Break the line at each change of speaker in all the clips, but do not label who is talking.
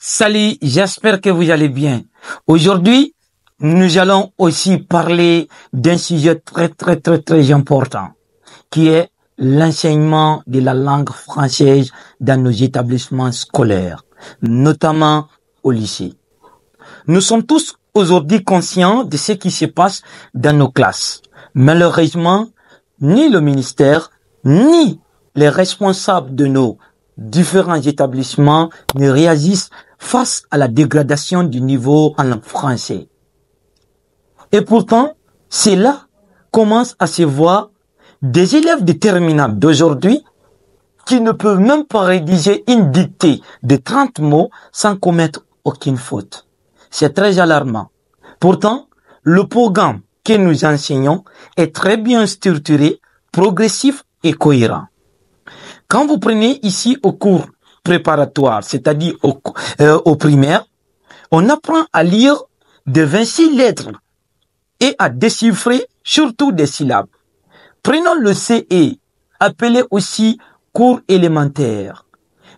Salut, j'espère que vous allez bien. Aujourd'hui, nous allons aussi parler d'un sujet très important, qui est l'enseignement de la langue française dans nos établissements scolaires, notamment au lycée. Nous sommes tous aujourd'hui conscients de ce qui se passe dans nos classes. Malheureusement, ni le ministère, ni les responsables de nos différents établissements ne réagissent face à la dégradation du niveau en langue française. Et pourtant, c'est là commence à se voir des élèves de terminale d'aujourd'hui qui ne peuvent même pas rédiger une dictée de 30 mots sans commettre aucune faute. C'est très alarmant. Pourtant, le programme que nous enseignons est très bien structuré, progressif et cohérent. Quand vous prenez ici au cours préparatoire, c'est-à-dire au primaire, on apprend à lire de 26 lettres et à déchiffrer surtout des syllabes. Prenons le CE, appelé aussi cours élémentaire.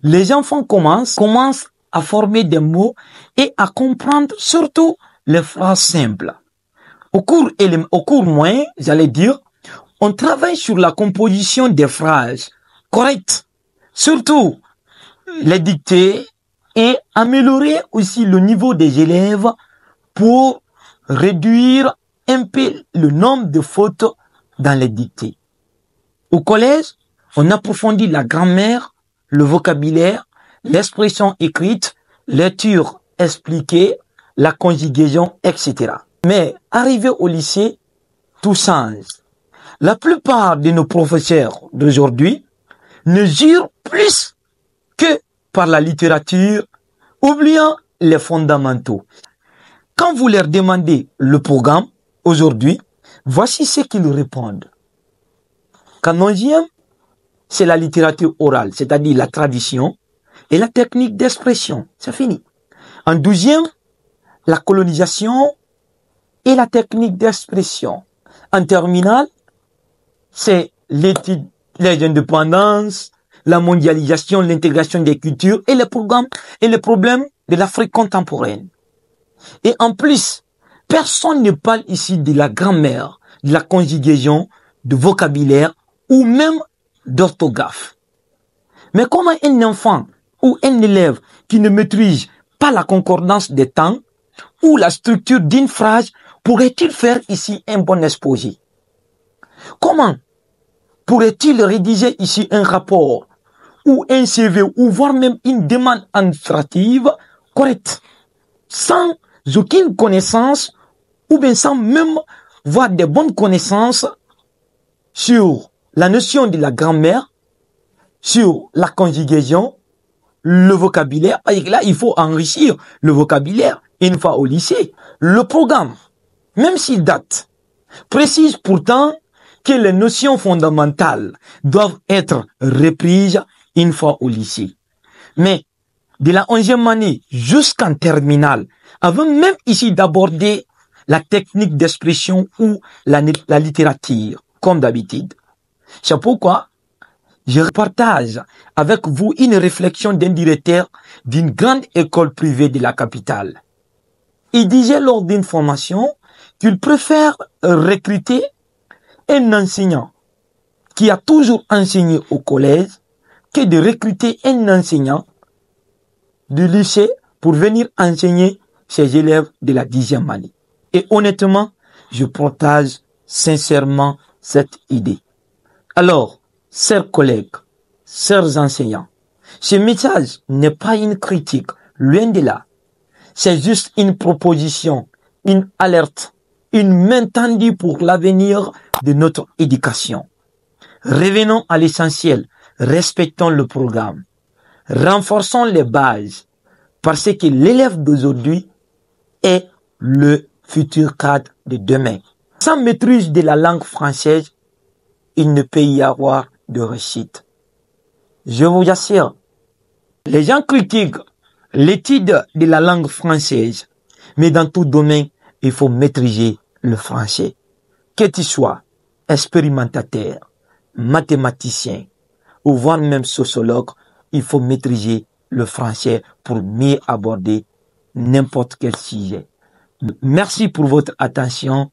Les enfants commencent à former des mots et à comprendre surtout les phrases simples. Au cours moyen, j'allais dire, on travaille sur la composition des phrases correctes, surtout les dictées, et améliorer aussi le niveau des élèves pour réduire un peu le nombre de fautes dans les dictées. Au collège, on approfondit la grammaire, le vocabulaire, l'expression écrite, lecture expliquée, la conjugaison, etc. Mais arrivé au lycée, tout change. La plupart de nos professeurs d'aujourd'hui ne jurent plus que par la littérature, oubliant les fondamentaux. Quand vous leur demandez le programme aujourd'hui, voici ce qu'ils répondent. Qu'en 11e, c'est la littérature orale, c'est-à-dire la tradition et la technique d'expression. C'est fini. En 12e, la colonisation et la technique d'expression. En terminale, c'est l'étude, les indépendances, la mondialisation, l'intégration des cultures et les programmes et les problèmes de l'Afrique contemporaine. Et en plus, personne ne parle ici de la grammaire, de la conjugaison, de vocabulaire ou même d'orthographe. Mais comment un enfant ou un élève qui ne maîtrise pas la concordance des temps ou la structure d'une phrase pourrait-il faire ici un bon exposé? Comment pourrait-il rédiger ici un rapport ou un CV ou voire même une demande administrative correcte sans aucune connaissance ou bien sans même voir des bonnes connaissances sur la notion de la grammaire, sur la conjugaison, le vocabulaire? Et là, il faut enrichir le vocabulaire une fois au lycée. Le programme, même s'il date, précise pourtant que les notions fondamentales doivent être reprises une fois au lycée. Mais de la 11e année jusqu'en terminale, avant même ici d'aborder la technique d'expression ou la littérature, comme d'habitude. C'est pourquoi je partage avec vous une réflexion d'un directeur d'une grande école privée de la capitale. Il disait lors d'une formation qu'il préfère recruter un enseignant qui a toujours enseigné au collège que de recruter un enseignant du lycée pour venir enseigner ses élèves de la 10e année. Et honnêtement, je partage sincèrement cette idée. Alors, chers collègues, chers enseignants, ce message n'est pas une critique, loin de là. C'est juste une proposition, une alerte, une main tendue pour l'avenir de notre éducation. Revenons à l'essentiel, respectons le programme, renforçons les bases, parce que l'élève d'aujourd'hui est le futur cadre de demain. Sans maîtrise de la langue française, il ne peut y avoir de réussite. Je vous assure, les gens critiquent l'étude de la langue française, mais dans tout domaine, il faut maîtriser le français. Que tu sois expérimentateur, mathématicien, ou voire même sociologue, il faut maîtriser le français pour mieux aborder n'importe quel sujet. Merci pour votre attention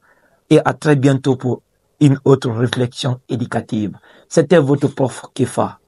et à très bientôt pour une autre réflexion éducative. C'était votre prof Kefa.